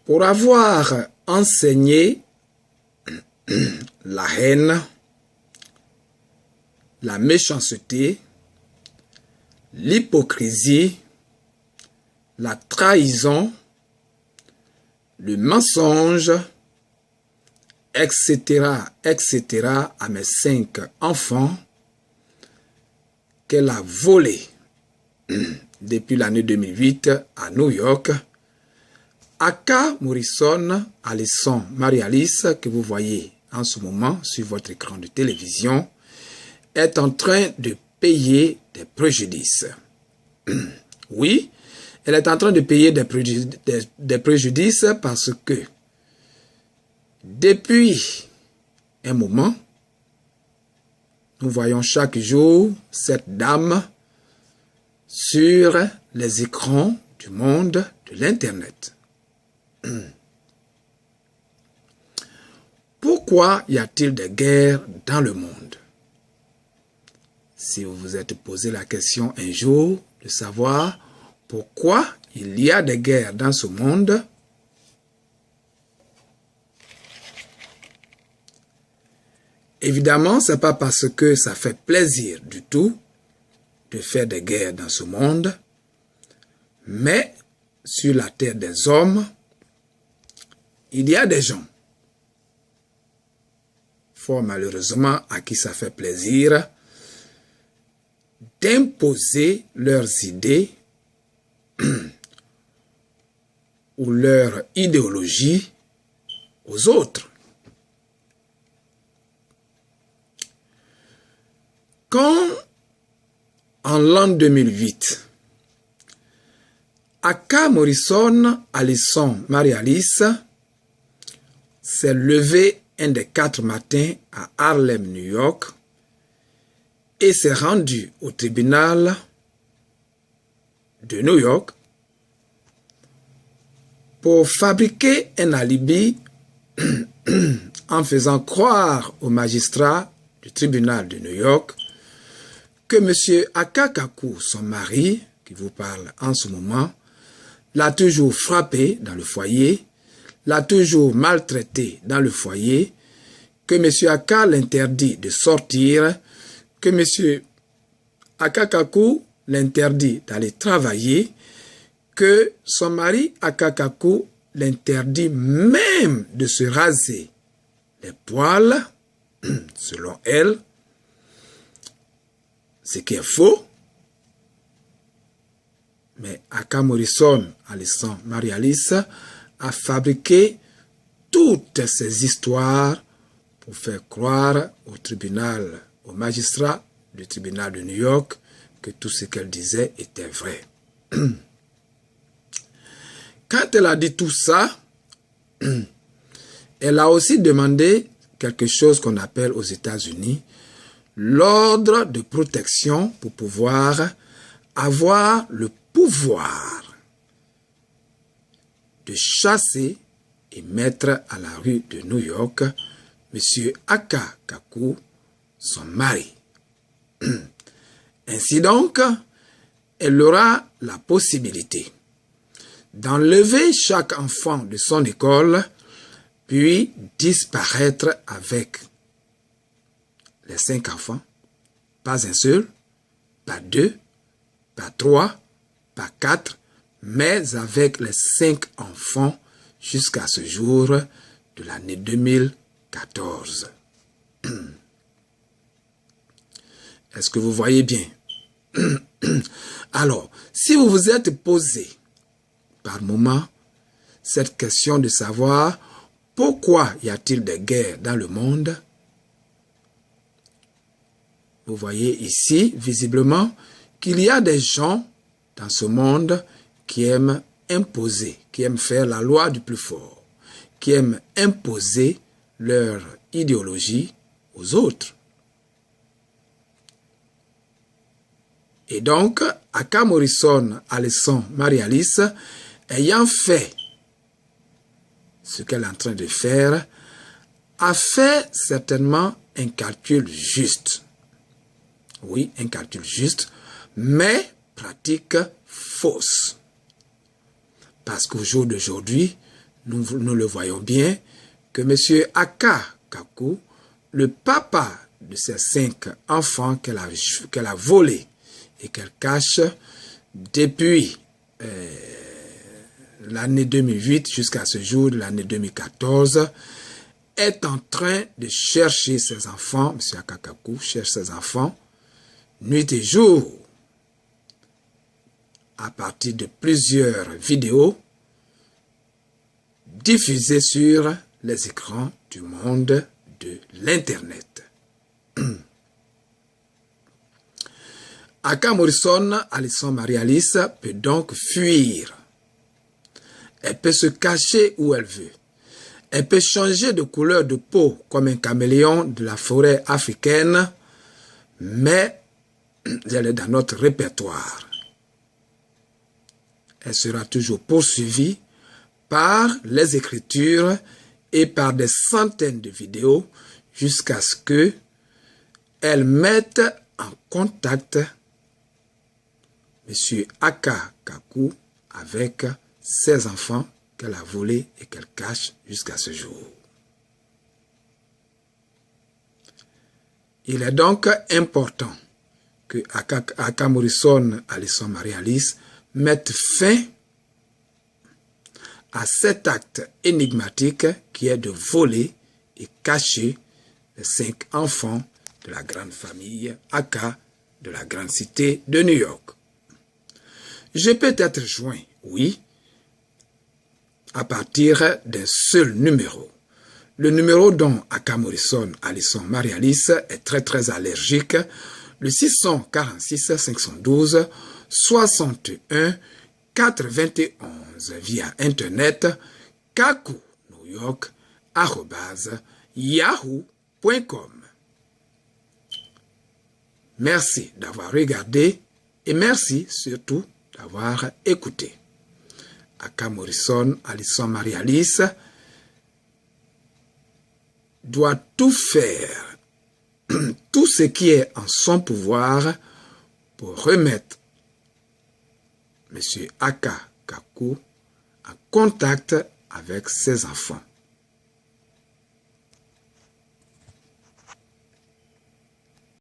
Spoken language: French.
Pour avoir enseigné la haine, la méchanceté, l'hypocrisie, la trahison, le mensonge, etc., etc. à mes 5 enfants qu'elle a volé depuis l'année 2008 à New York. Aka Morrison, Alison Marie-Alice, que vous voyez en ce moment sur votre écran de télévision, est en train de payer des préjudices. Oui, elle est en train de payer des préjudices parce que depuis un moment, nous voyons chaque jour cette dame sur les écrans du monde de l'Internet. Pourquoi y a-t-il des guerres dans le monde? Si vous vous êtes posé la question un jour de savoir pourquoi il y a des guerres dans ce monde, évidemment, ce n'est pas parce que ça fait plaisir du tout de faire des guerres dans ce monde, mais sur la terre des hommes, il y a des gens, fort malheureusement, à qui ça fait plaisir d'imposer leurs idées ou leur idéologie aux autres. Quand, en l'an 2008, Aka Morrison, Alison Marie-Alice, s'est levé un des 4 matins à Harlem, New York, et s'est rendu au tribunal de New York pour fabriquer un alibi en faisant croire aux magistrats du tribunal de New York que M. Aka Kaku, son mari, qui vous parle en ce moment, l'a toujours frappé dans le foyer, l'a toujours maltraité dans le foyer, que M. Aka l'interdit de sortir, que M. Aka Kaku l'interdit d'aller travailler, que son mari Aka Kaku l'interdit même de se raser les poils, selon elle, ce qui est faux. Mais Aka Morrison, Alison Marie-Alice, a fabriqué toutes ces histoires pour faire croire au tribunal, aux magistrats du tribunal de New York, que tout ce qu'elle disait était vrai. Quand elle a dit tout ça, elle a aussi demandé quelque chose qu'on appelle aux États-Unis l'ordre de protection pour pouvoir avoir le pouvoir de chasser et mettre à la rue de New York M. Aka Kaku, son mari. Ainsi donc, elle aura la possibilité d'enlever chaque enfant de son école, puis disparaître avec les 5 enfants, pas un seul, pas 2, pas 3, pas 4, mais avec les 5 enfants jusqu'à ce jour de l'année 2014. Est-ce que vous voyez bien? Alors, si vous vous êtes posé par moment cette question de savoir pourquoi y a-t-il des guerres dans le monde, vous voyez ici, visiblement, qu'il y a des gens dans ce monde qui aiment imposer, qui aiment faire la loi du plus fort, qui aiment imposer leur idéologie aux autres. Et donc, Aka Morrison, Alison Marie-Alice, ayant fait ce qu'elle est en train de faire, a fait certainement un calcul juste. Oui, un calcul juste, mais pratique fausse. Parce qu'au jour d'aujourd'hui, nous le voyons bien, que M. Aka Kaku, le papa de ces 5 enfants qu'elle a volés et qu'elle cache depuis l'année 2008 jusqu'à ce jour de l'année 2014, est en train de chercher ses enfants. M. Aka Kaku cherche ses enfants nuit et jour à partir de plusieurs vidéos diffusées sur les écrans du monde de l'Internet. Aka Morrison, Alison Marie-Alice, peut donc fuir. Elle peut se cacher où elle veut. Elle peut changer de couleur de peau comme un caméléon de la forêt africaine, mais elle est dans notre répertoire. Elle sera toujours poursuivie par les écritures et par des centaines de vidéos jusqu'à ce que elle mette en contact M. Aka Kaku avec ses enfants qu'elle a volés et qu'elle cache jusqu'à ce jour. Il est donc important que Aka Morrison, Alison Marie-Alice mette fin à cet acte énigmatique qui est de voler et cacher les 5 enfants de la grande famille Aka de la grande cité de New York. Je peux être joint, oui, à partir d'un seul numéro. Le numéro dont Aka Morrison, Alison Marie-Alice est très allergique, le 646 512 61 91 via Internet kaku.newyork@yahoo.com. Merci d'avoir regardé et merci surtout d'avoir écouté. Aka Morrison, Alison Marie-Alice doit tout faire, tout ce qui est en son pouvoir pour remettre M. Aka Kaku en contact avec ses enfants.